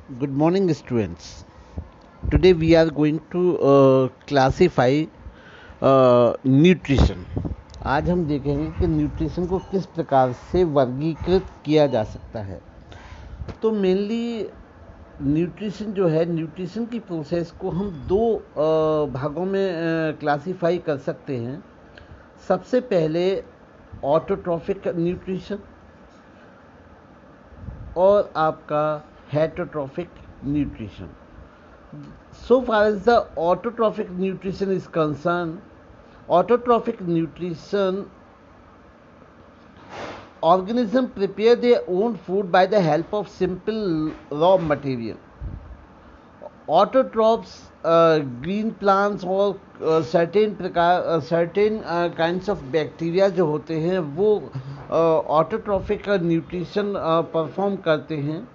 Good morning, students. Today we are going to classify nutrition. आज हम देखेंगे कि न्यूट्रिशन को किस प्रकार से वर्गीकृत किया जा सकता है। तो मेनली न्यूट्रिशन जो है, न्यूट्रिशन की प्रोसेस को हम दो भागों में क्लासीफाई कर सकते हैं। सबसे पहले ऑटोट्रॉफिक न्यूट्रिशन और आपका heterotrophic nutrition. So far as the autotrophic nutrition is concerned, autotrophic nutrition, organisms prepare their own food by the help of simple raw material. Autotrophs, green plants और certain kinds of bacteria जो होते हैं वो autotrophic nutrition perform करते हैं,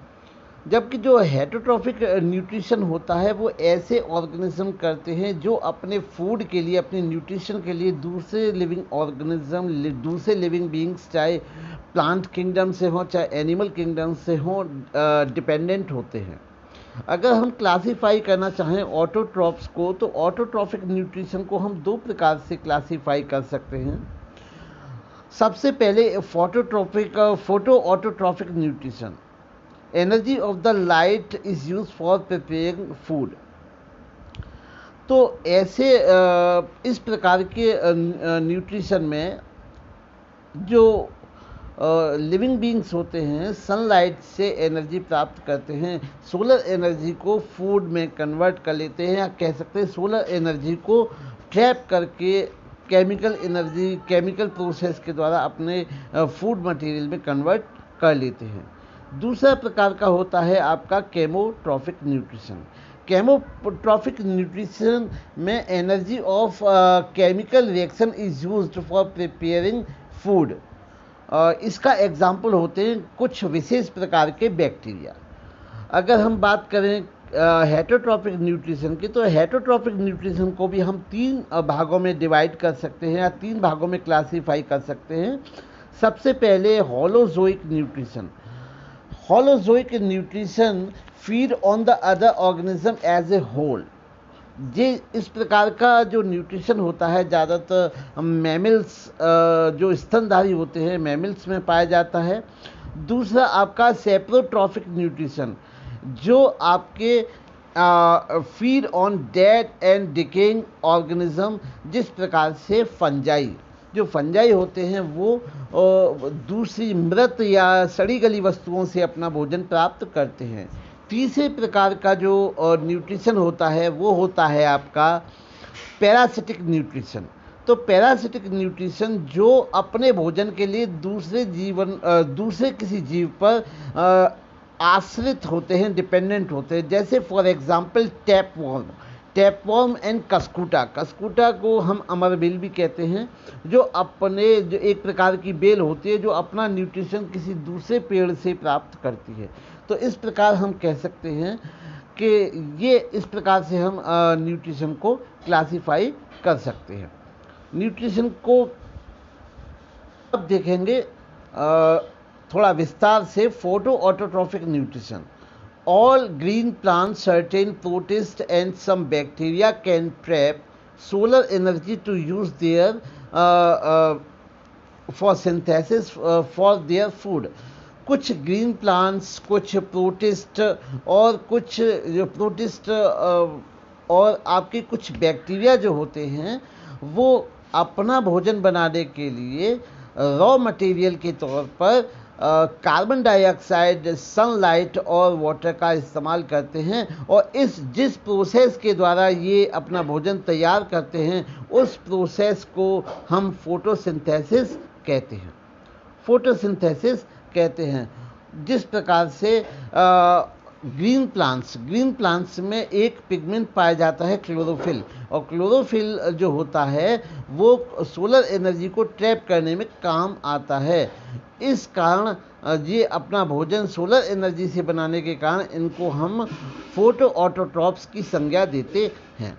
जबकि जो heterotrophic nutrition होता है वो ऐसे ऑर्गेनिज्म करते हैं जो अपने फूड के लिए, अपने न्यूट्रिशन के लिए दूसरे लिविंग ऑर्गेनिज्म, दूसरे लिविंग बीइंग्स, चाहे प्लांट किंगडम से हों चाहे एनिमल किंगडम से हों, डिपेंडेंट होते हैं। अगर हम क्लासीफाई करना चाहें ऑटोट्रॉफ्स को, तो ऑटोट्रॉफिक न्यूट्रिशन को हम दो प्रकार से क्लासीफाई कर सकते हैं। सबसे पहले photo autotrophic nutrition. Energy of the light is use for preparing food. तो ऐसे इस प्रकार के न्यूट्रिशन में जो लिविंग बीइंग्स होते हैं सनलाइट से एनर्जी प्राप्त करते हैं, सोलर एनर्जी को फूड में कन्वर्ट कर लेते हैं, या कह सकते हैं सोलर एनर्जी को ट्रैप करके केमिकल एनर्जी, केमिकल प्रोसेस के द्वारा अपने फूड मटेरियल में कन्वर्ट कर लेते हैं। दूसरा प्रकार का होता है आपका केमोट्रॉफिक न्यूट्रिशन। केमोट्रॉफिक न्यूट्रिशन में energy of chemical reaction is used for preparing food. इसका एग्जाम्पल होते हैं कुछ विशेष प्रकार के बैक्टीरिया। अगर हम बात करें हेटरोट्रॉफिक न्यूट्रिशन की, तो हेटरोट्रॉफिक न्यूट्रिशन को भी हम तीन भागों में डिवाइड कर सकते हैं या तीन भागों में क्लासीफाई कर सकते हैं। सबसे पहले holozoic nutrition. Holozoic nutrition feed on the other organism as a whole. ये इस प्रकार का जो न्यूट्रिशन होता है ज़्यादातर मैमल्स, जो स्तनधारी होते हैं मैमल्स में पाया जाता है। दूसरा आपका सेप्रोट्रॉफिक न्यूट्रिशन, जो आपके feed on dead and decaying organism, जिस प्रकार से फंजाई, जो फंजाई होते हैं वो दूसरी मृत या सड़ी गली वस्तुओं से अपना भोजन प्राप्त करते हैं। तीसरे प्रकार का जो न्यूट्रिशन होता है वो होता है आपका पैरासिटिक न्यूट्रिशन। तो पैरासिटिक न्यूट्रिशन जो अपने भोजन के लिए दूसरे किसी जीव पर आश्रित होते हैं, डिपेंडेंट होते हैं। जैसे फॉर एग्जांपल टैपवर्म एंड कस्कूटा को हम अमरबेल भी कहते हैं, जो एक प्रकार की बेल होती है जो अपना न्यूट्रिशन किसी दूसरे पेड़ से प्राप्त करती है। तो इस प्रकार हम कह सकते हैं कि ये इस प्रकार से हम न्यूट्रिशन को क्लासीफाई कर सकते हैं। न्यूट्रिशन को अब देखेंगे थोड़ा विस्तार से। Photo autotrophic nutrition. All green plants, certain protists and some bacteria can trap solar energy to use their for synthesis for their food. कुछ ग्रीन प्लांट्स, कुछ प्रोटिस्ट और कुछ जो प्रोटिस्ट और आपके कुछ बैक्टीरिया जो होते हैं वो अपना भोजन बनाने के लिए रॉ मटेरियल के तौर पर कार्बन डाइऑक्साइड, सनलाइट और वाटर का इस्तेमाल करते हैं, और जिस प्रोसेस के द्वारा ये अपना भोजन तैयार करते हैं उस प्रोसेस को हम फोटोसिंथेसिस कहते हैं। फोटोसिंथेसिस कहते हैं जिस प्रकार से ग्रीन प्लांट्स में एक पिगमेंट पाया जाता है क्लोरोफिल, और क्लोरोफिल जो होता है वो सोलर एनर्जी को ट्रैप करने में काम आता है। इस कारण ये अपना भोजन सोलर एनर्जी से बनाने के कारण इनको हम फोटो ऑटोट्रॉफ्स की संज्ञा देते हैं।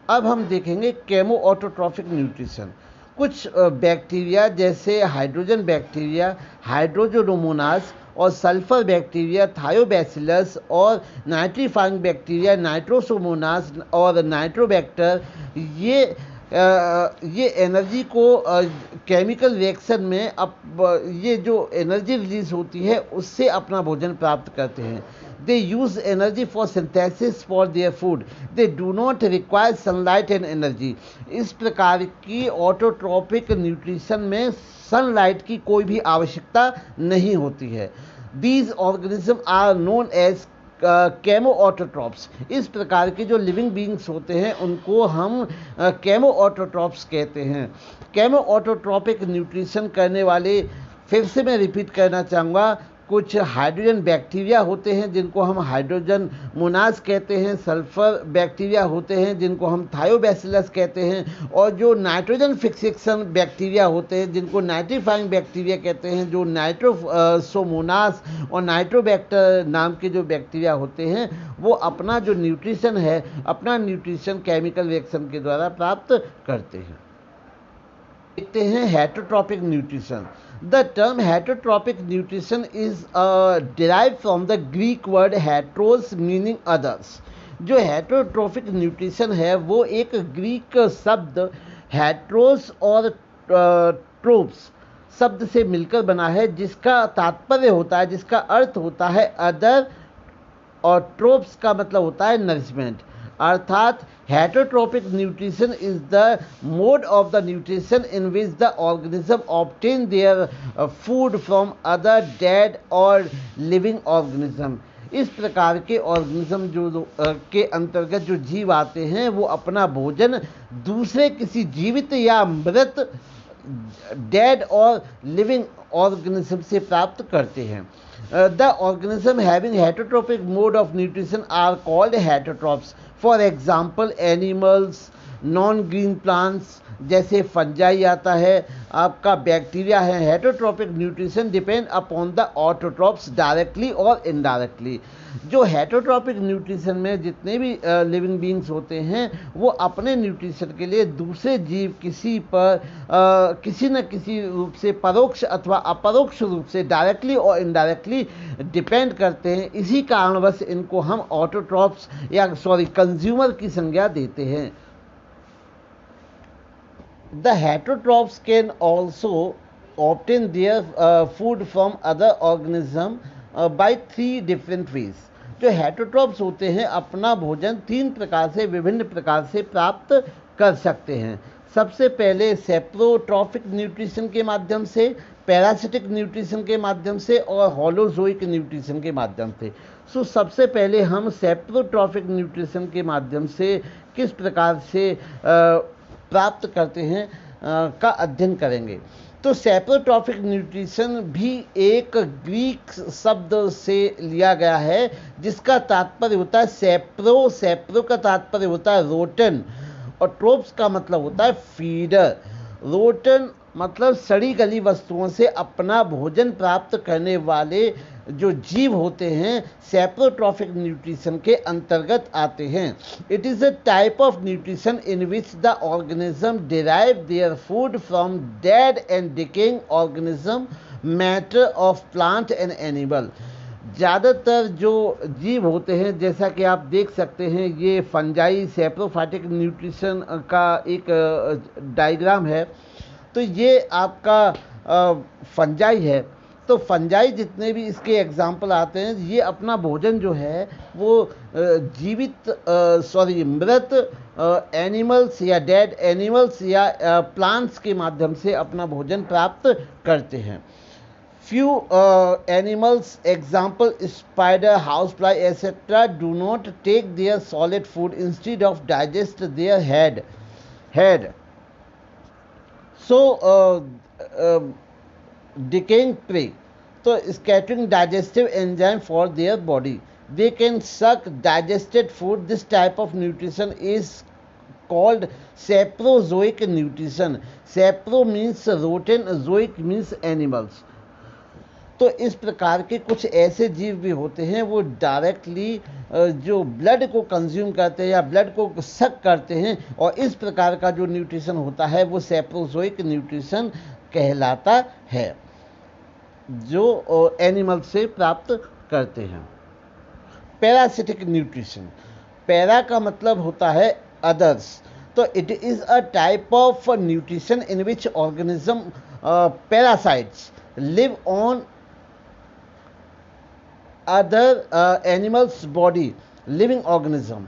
अब हम देखेंगे केमो ऑटोट्रॉफिक न्यूट्रिशन। कुछ बैक्टीरिया जैसे हाइड्रोजन बैक्टीरिया हाइड्रोजोडोमोनास और सल्फर बैक्टीरिया थायोबैसिलस और नाइट्रीफाइंग बैक्टीरिया नाइट्रोसोमोनास और नाइट्रोबैक्टर ये एनर्जी को केमिकल रिएक्शन में ये जो एनर्जी रिलीज होती है उससे अपना भोजन प्राप्त करते हैं। They use energy for synthesis for their food, they do not require sunlight and energy. इस प्रकार की ऑटोट्रॉपिक न्यूट्रिशन में सनलाइट की कोई भी आवश्यकता नहीं होती है। These organism are known as chemoautotrophs. इस प्रकार के जो लिविंग बींग्स होते हैं उनको हम केमो ऑटोट्रॉप्स कहते हैं। केमो ऑटोट्रॉपिक न्यूट्रिशन करने वाले, फिर से मैं रिपीट करना चाहूँगा, कुछ हाइड्रोजन बैक्टीरिया होते हैं जिनको हम हाइड्रोजन मोनास कहते हैं, सल्फर बैक्टीरिया होते हैं जिनको हम थायोबैसिलस कहते हैं, और जो नाइट्रोजन फिक्सेशन बैक्टीरिया होते हैं जिनको नाइट्रीफाइंग बैक्टीरिया कहते हैं, जो नाइट्रोसोमोनास और नाइट्रोबैक्टर नाम के जो बैक्टीरिया होते हैं वो अपना जो न्यूट्रिशन है, अपना न्यूट्रिशन केमिकल रिएक्शन के द्वारा प्राप्त करते हैं। देखते हैं heterotrophic nutrition. The term heterotropic nutrition is derived from the Greek word heteros meaning others। जो हेटरोट्रॉफिक न्यूट्रिशन है वो एक ग्रीक शब्द हेट्रोस और ट्रोप्स शब्द से मिलकर बना है, जिसका तात्पर्य होता है, जिसका अर्थ होता है अदर, और ट्रोप्स का मतलब होता है नरिशमेंट। अर्थात heterotrophic nutrition is the mode of the nutrition in which the organism obtain their food from other dead और लिविंग ऑर्गेनिज्म। इस प्रकार के ऑर्गेनिज्म जो के अंतर्गत जो जीव आते हैं वो अपना भोजन दूसरे किसी जीवित या मृत, डेड और लिविंग ऑर्गेनिज्म से प्राप्त करते हैं। The organism having heterotropic mode of nutrition are called heterotrophs। For example, animals, non-green plants जैसे फंजाई आता है, आपका बैक्टीरिया है। Heterotrophic nutrition depend upon the autotrophs directly और इनडायरेक्टली। जो हेटरोट्रॉपिक न्यूट्रिशन में जितने भी लिविंग बींग्स होते हैं वो अपने न्यूट्रिशन के लिए दूसरे जीव किसी पर किसी न किसी रूप से परोक्ष अथवा अपरोक्ष रूप से डायरेक्टली और इनडायरेक्टली डिपेंड करते हैं। इसी कारणवश इनको हम ऑटोट्रॉप्स या कंज्यूमर की संज्ञा देते हैं। The heterotrophs can also obtain their food from other organism by 3 different ways। जो हेटरोट्रॉप्स होते हैं अपना भोजन 3 प्रकार से, विभिन्न प्रकार से प्राप्त कर सकते हैं। सबसे पहले सेप्रोट्रॉफिक न्यूट्रिशन के माध्यम से, पैरासिटिक न्यूट्रिशन के माध्यम से और होलोजोइक न्यूट्रिशन के माध्यम से। सो सबसे पहले हम सेप्रोट्रॉफिक न्यूट्रिशन के माध्यम से किस प्रकार से प्राप्त करते हैं का अध्ययन करेंगे। तो सेप्रोट्रॉफिक न्यूट्रिशन भी एक ग्रीक शब्द से लिया गया है जिसका तात्पर्य होता है सेप्रो का तात्पर्य होता है रोटन और ट्रोप्स का मतलब होता है फीडर। रोटन मतलब सड़ी गली वस्तुओं से अपना भोजन प्राप्त करने वाले जो जीव होते हैं सेप्रोट्रॉफिक न्यूट्रिशन के अंतर्गत आते हैं। It is a type of nutrition in which the organism derive their food from dead and decaying organism, matter of plant and animal. ज़्यादातर जो जीव होते हैं, जैसा कि आप देख सकते हैं, ये फंजाई सेप्रोफाइटिक न्यूट्रिशन का एक डायग्राम है। तो ये आपका फंजाई है। तो फंजाई जितने भी इसके एग्जाम्पल आते हैं, ये अपना भोजन जो है वो मृत एनिमल्स या डेड एनिमल्स या प्लांट्स के माध्यम से अपना भोजन प्राप्त करते हैं। Few animals, example spider, housefly, etc., do not take their solid food, instead of digest their head. So decaying prey, so scattering digestive enzyme for their body, they can suck digested food. This type of nutrition is called saprozoic nutrition. Sapro means roten, zoic means animals. तो इस प्रकार के कुछ ऐसे जीव भी होते हैं वो डायरेक्टली जो ब्लड को कंज्यूम करते हैं या ब्लड को सक करते हैं, और इस प्रकार का जो न्यूट्रिशन होता है वो सेप्रोजोइक न्यूट्रिशन कहलाता है, जो एनिमल से प्राप्त करते हैं। पैरासिटिक न्यूट्रिशन, पैरा का मतलब होता है अदर्स, तो it is a type of nutrition in which organism parasites live on other animals body living organism,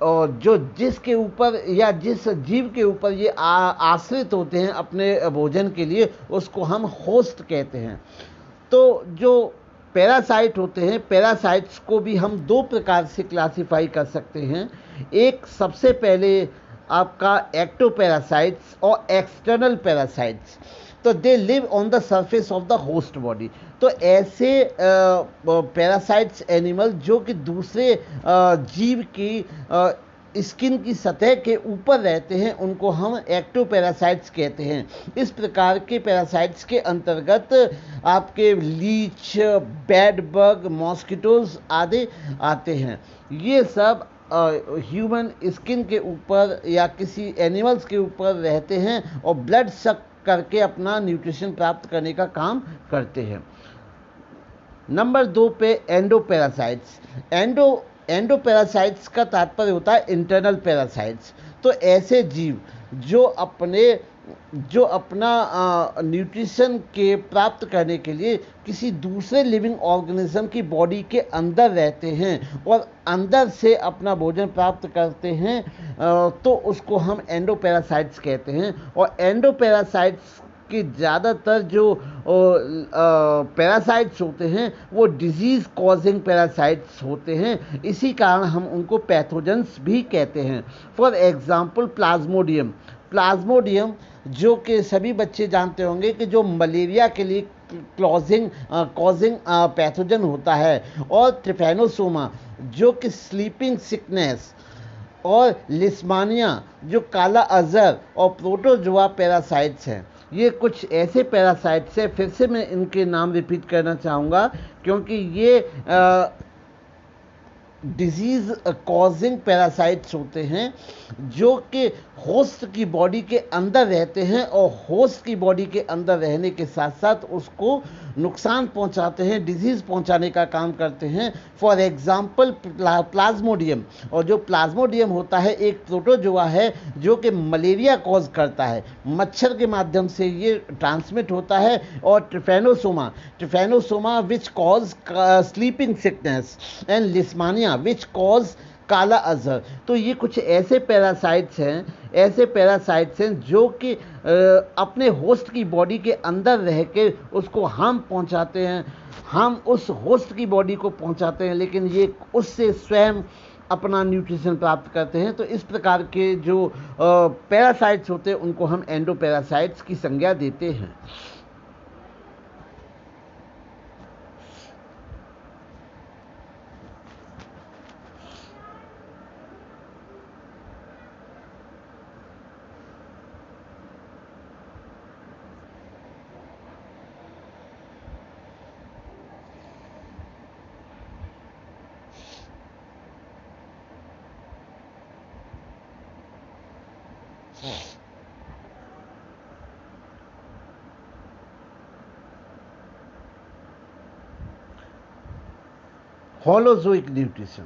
और जो जिसके ऊपर या जिस जीव के ऊपर ये आश्रित होते हैं अपने भोजन के लिए, उसको हम होस्ट कहते हैं। तो जो पैरासाइट होते हैं, पैरासाइट्स को भी हम दो प्रकार से क्लासिफाई कर सकते हैं। एक सबसे पहले आपका एक्टोपैरासाइट्स और एक्सटर्नल पैरासाइट्स, तो they live on the surface of the host body. तो ऐसे पैरासाइट्स एनिमल जो कि दूसरे जीव की स्किन की सतह के ऊपर रहते हैं, उनको हम एक्टोपैरासाइट्स कहते हैं। इस प्रकार के पैरासाइट्स के अंतर्गत आपके लीच, बेड बग, मॉस्किटोज आदि आते हैं। ये सब ह्यूमन स्किन के ऊपर या किसी एनिमल्स के ऊपर रहते हैं और ब्लड सक करके अपना न्यूट्रिशन प्राप्त करने का काम करते हैं। नंबर 2 पे एंडोपैरासाइट्स। एंडोपैरासाइट्स का तात्पर्य होता है इंटरनल पैरासाइट्स। तो ऐसे जीव जो अपना न्यूट्रिशन के प्राप्त करने के लिए किसी दूसरे लिविंग ऑर्गेनिज्म की बॉडी के अंदर रहते हैं और अंदर से अपना भोजन प्राप्त करते हैं, तो उसको हम एंडोपैरासाइट्स कहते हैं। और एंडोपैरासाइट्स कि ज़्यादातर जो पैरासाइट्स होते हैं वो डिजीज़ कॉजिंग पैरासाइट्स होते हैं, इसी कारण हम उनको पैथोजेंस भी कहते हैं। फॉर एग्जांपल प्लाज्मोडियम जो कि सभी बच्चे जानते होंगे कि जो मलेरिया के लिए कॉजिंग पैथोजन होता है, और ट्रिपैनोसोमा जो कि स्लीपिंग सिकनेस, और लिस्मानिया जो काला अजहर और प्रोटोजोआ पैरासाइट्स हैं। ये कुछ ऐसे पैरासाइट्स हैं, फिर से मैं इनके नाम रिपीट करना चाहूँगा क्योंकि ये डिजीज़ कॉजिंग पैरासाइट्स होते हैं जो कि होस्ट की बॉडी के अंदर रहते हैं और होस्ट की बॉडी के अंदर रहने के साथ साथ उसको नुकसान पहुंचाते हैं, डिजीज़ पहुंचाने का काम करते हैं। फॉर एग्जांपल प्लाज्मोडियम, और जो प्लाज्मोडियम होता है एक प्रोटोजोआ है जो कि मलेरिया कॉज करता है, मच्छर के माध्यम से ये ट्रांसमिट होता है। और trypanosoma which cause sleeping sickness, and leishmania which cause kala azar. तो ये कुछ ऐसे पैरासाइट्स हैं जो कि अपने होस्ट की बॉडी के अंदर रह के उसको हार्म पहुंचाते हैं, हम उस होस्ट की बॉडी को पहुंचाते हैं, लेकिन ये उससे स्वयं अपना न्यूट्रिशन प्राप्त करते हैं। तो इस प्रकार के जो पैरासाइट्स होते हैं उनको हम एंडोपैरासाइट्स की संज्ञा देते हैं। Holozoic nutrition.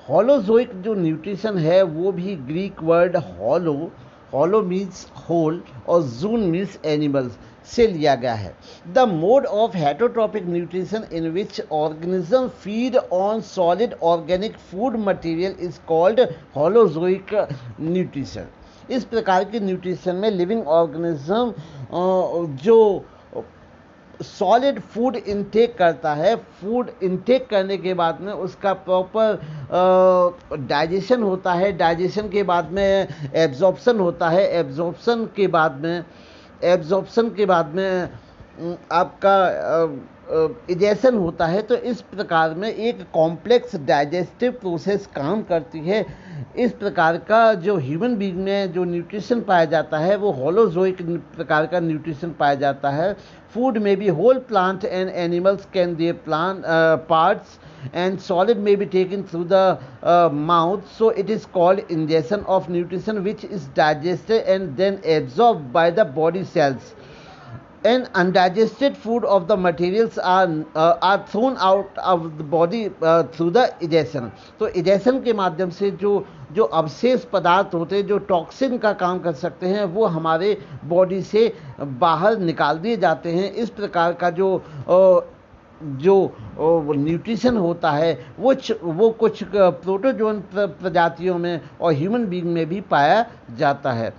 होलोजोइक जो न्यूट्रिशन है वो भी ग्रीक वर्ड होलो मीन्स होल और जून मीन्स एनिमल्स से लिया गया है। The mode of heterotrophic nutrition in which organism feed on solid organic food material is called holozoic nutrition. इस प्रकार के न्यूट्रिशन में लिविंग ऑर्गेनिज्म जो सॉलिड फूड इनटेक करता है, फूड इनटेक करने के बाद में उसका प्रॉपर डाइजेशन होता है, डाइजेशन के बाद में एब्जॉर्प्शन होता है, एब्जॉर्प्शन के बाद में आपका इजेशन होता है। तो इस प्रकार में एक कॉम्प्लेक्स डाइजेस्टिव प्रोसेस काम करती है इस प्रकार का जो ह्यूमन बीइंग में जो न्यूट्रिशन पाया जाता है वो होलोजोइक प्रकार का न्यूट्रिशन पाया जाता है। फूड में be whole plant and animals can their plant parts and solid may be taken through the mouth, so it is called ingestion of nutrition, which is digested and then absorbed by the body cells. And undigested food of the materials are thrown out of the body through the ejection. तो ejection के माध्यम से जो जो अवशेष पदार्थ होते हैं जो टॉक्सिन का काम कर सकते हैं वो हमारे बॉडी से बाहर निकाल दिए जाते हैं। इस प्रकार का जो न्यूट्रिशन होता है वो कुछ प्रोटोजोन प्रजातियों में और ह्यूमन बीइंग में भी पाया जाता है।